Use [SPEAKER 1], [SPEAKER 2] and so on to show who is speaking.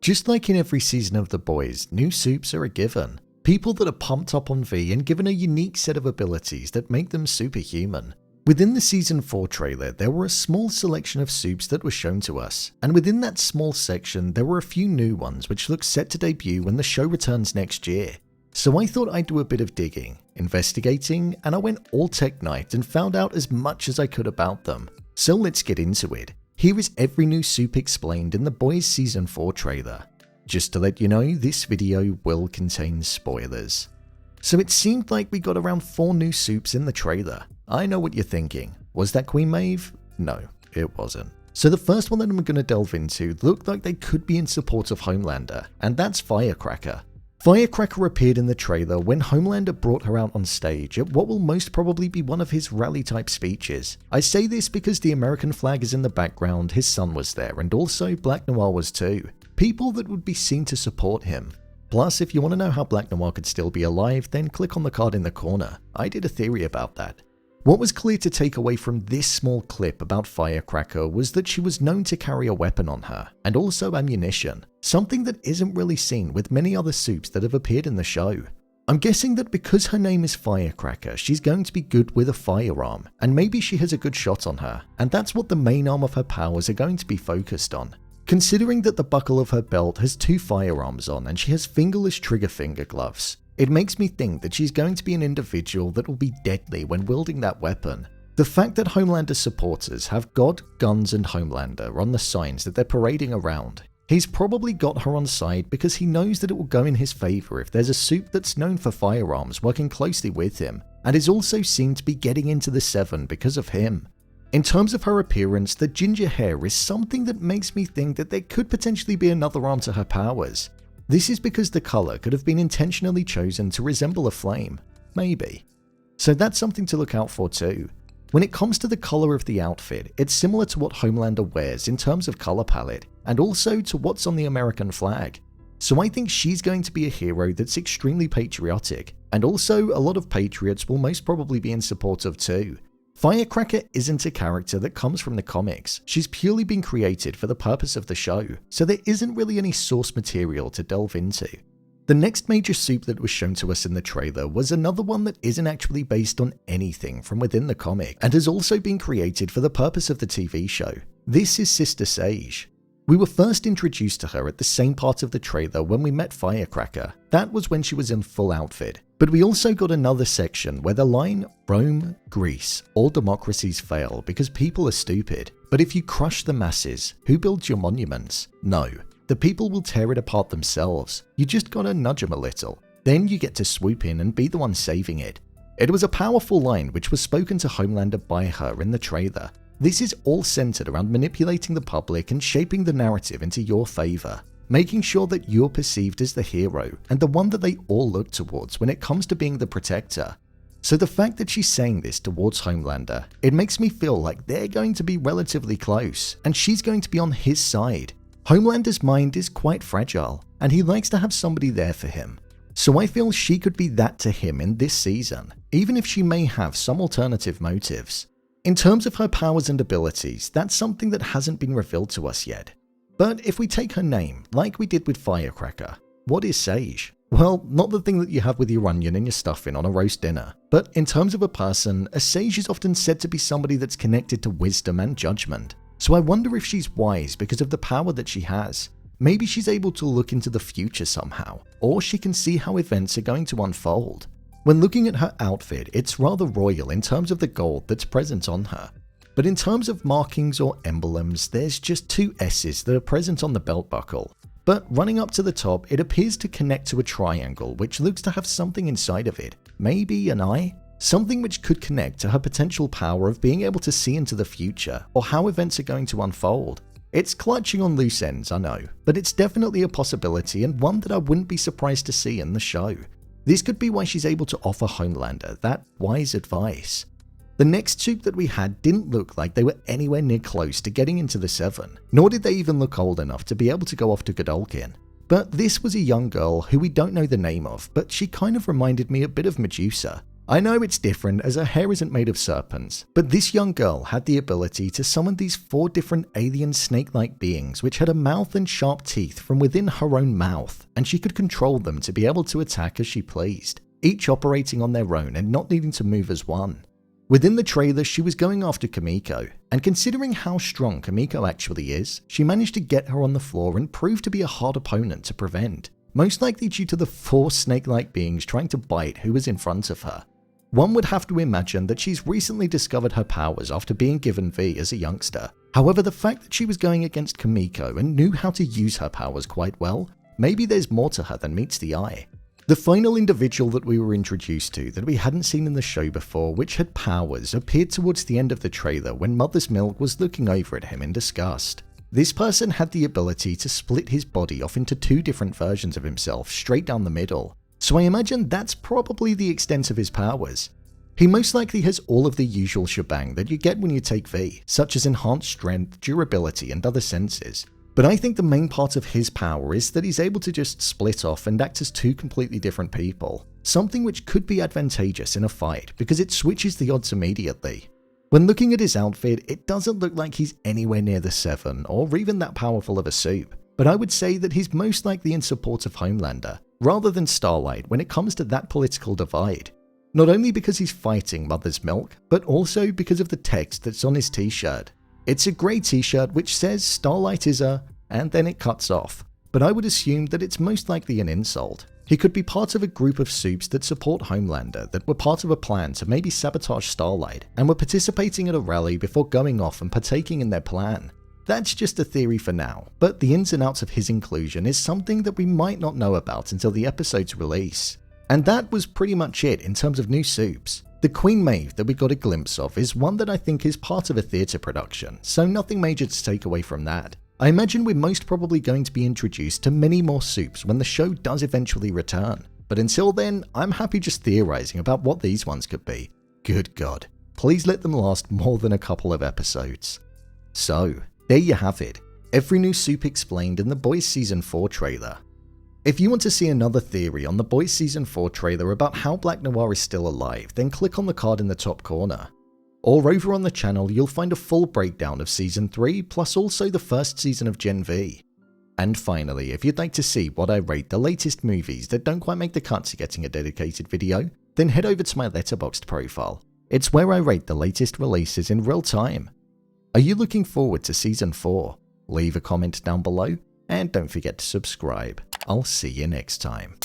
[SPEAKER 1] Just like in every season of The Boys, new Supes are a given. People that are pumped up on V and given a unique set of abilities that make them superhuman. Within the Season 4 trailer, there were a small selection of Supes that were shown to us, and within that small section, there were a few new ones which look set to debut when the show returns next year. So I thought I'd do a bit of digging, investigating, and I went all tech night and found out as much as I could about them. So let's get into it. Here is every new Supe explained in The Boys Season 4 trailer. Just to let you know, this video will contain spoilers. So it seemed like we got around 4 new Supes in the trailer. I know what you're thinking. Was that Queen Maeve? No, it wasn't. So the first one that I'm going to delve into looked like they could be in support of Homelander, and that's Firecracker. Firecracker appeared in the trailer when Homelander brought her out on stage at what will most probably be one of his rally-type speeches. I say this because the American flag is in the background, his son was there, and also Black Noir was too. People that would be seen to support him. Plus, if you want to know how Black Noir could still be alive, then click on the card in the corner. I did a theory about that. What was clear to take away from this small clip about Firecracker was that she was known to carry a weapon on her, and also ammunition, something that isn't really seen with many other Supes that have appeared in the show. I'm guessing that because her name is Firecracker, she's going to be good with a firearm, and maybe she has a good shot on her, and that's what the main arm of her powers are going to be focused on. Considering that the buckle of her belt has 2 firearms on and she has fingerless trigger finger gloves, it makes me think that she's going to be an individual that will be deadly when wielding that weapon. The fact that Homelander supporters have God, Guns and Homelander on the signs that they're parading around, he's probably got her on side because he knows that it will go in his favour if there's a Supe that's known for firearms working closely with him, and is also seen to be getting into the 7 because of him. In terms of her appearance, the ginger hair is something that makes me think that there could potentially be another arm to her powers. This is because the colour could have been intentionally chosen to resemble a flame. Maybe. So that's something to look out for too. When it comes to the colour of the outfit, it's similar to what Homelander wears in terms of colour palette, and also to what's on the American flag. So I think she's going to be a hero that's extremely patriotic, and also a lot of patriots will most probably be in support of too. Firecracker isn't a character that comes from the comics, she's purely been created for the purpose of the show, so there isn't really any source material to delve into. The next major Supe that was shown to us in the trailer was another one that isn't actually based on anything from within the comic, and has also been created for the purpose of the TV show. This is Sister Sage. We were first introduced to her at the same part of the trailer when we met Firecracker. That was when she was in full outfit. But we also got another section where the line, Rome, Greece, all democracies fail because people are stupid. But if you crush the masses, who builds your monuments? No, the people will tear it apart themselves. You just gotta nudge them a little. Then you get to swoop in and be the one saving it. It was a powerful line which was spoken to Homelander by her in the trailer. This is all centered around manipulating the public and shaping the narrative into your favor, making sure that you're perceived as the hero and the one that they all look towards when it comes to being the protector. So the fact that she's saying this towards Homelander, it makes me feel like they're going to be relatively close and she's going to be on his side. Homelander's mind is quite fragile and he likes to have somebody there for him. So I feel she could be that to him in this season, even if she may have some alternative motives. In terms of her powers and abilities, that's something that hasn't been revealed to us yet. But if we take her name, like we did with Firecracker, what is Sage? Well, not the thing that you have with your onion and your stuffing on a roast dinner. But in terms of a person, a sage is often said to be somebody that's connected to wisdom and judgment. So I wonder if she's wise because of the power that she has. Maybe she's able to look into the future somehow, or she can see how events are going to unfold. When looking at her outfit, it's rather royal in terms of the gold that's present on her. But in terms of markings or emblems, there's just 2 S's that are present on the belt buckle. But running up to the top, it appears to connect to a triangle which looks to have something inside of it. Maybe an eye? Something which could connect to her potential power of being able to see into the future or how events are going to unfold. It's clutching on loose ends, I know, but it's definitely a possibility and one that I wouldn't be surprised to see in the show. This could be why she's able to offer Homelander that wise advice. The next Supe that we had didn't look like they were anywhere near close to getting into the 7, nor did they even look old enough to be able to go off to Godolkin. But this was a young girl who we don't know the name of, but she kind of reminded me a bit of Medusa. I know it's different as her hair isn't made of serpents, but this young girl had the ability to summon these 4 different alien snake-like beings which had a mouth and sharp teeth from within her own mouth, and she could control them to be able to attack as she pleased, each operating on their own and not needing to move as one. Within the trailer, she was going after Kimiko, and considering how strong Kimiko actually is, she managed to get her on the floor and prove to be a hard opponent to prevent, most likely due to the 4 snake-like beings trying to bite who was in front of her. One would have to imagine that she's recently discovered her powers after being given V as a youngster. However, the fact that she was going against Kimiko and knew how to use her powers quite well, maybe there's more to her than meets the eye. The final individual that we were introduced to that we hadn't seen in the show before, which had powers, appeared towards the end of the trailer when Mother's Milk was looking over at him in disgust. This person had the ability to split his body off into 2 different versions of himself straight down the middle, so I imagine that's probably the extent of his powers. He most likely has all of the usual shebang that you get when you take V, such as enhanced strength, durability, and other senses. But I think the main part of his power is that he's able to just split off and act as 2 completely different people, something which could be advantageous in a fight because it switches the odds immediately. When looking at his outfit, it doesn't look like he's anywhere near the 7 or even that powerful of a Supe, but I would say that he's most likely in support of Homelander, rather than Starlight when it comes to that political divide. Not only because he's fighting Mother's Milk, but also because of the text that's on his t-shirt. It's a grey t-shirt which says Starlight is a, and then it cuts off, but I would assume that it's most likely an insult. He could be part of a group of Supes that support Homelander that were part of a plan to maybe sabotage Starlight and were participating at a rally before going off and partaking in their plan. That's just a theory for now, but the ins and outs of his inclusion is something that we might not know about until the episode's release. And that was pretty much it in terms of new Supes. The Queen Maeve that we got a glimpse of is one that I think is part of a theatre production, so nothing major to take away from that. I imagine we're most probably going to be introduced to many more Supes when the show does eventually return, but until then, I'm happy just theorizing about what these ones could be. Good God, please let them last more than a couple of episodes. So, there you have it, every new Supe explained in The Boys Season 4 trailer. If you want to see another theory on The Boys Season 4 trailer about how Black Noir is still alive, then click on the card in the top corner. Or over on the channel you'll find a full breakdown of Season 3 plus also the first season of Gen V. And finally, if you'd like to see what I rate the latest movies that don't quite make the cut to getting a dedicated video, then head over to my Letterboxd profile. It's where I rate the latest releases in real time. Are you looking forward to Season 4? Leave a comment down below, and don't forget to subscribe. I'll see you next time.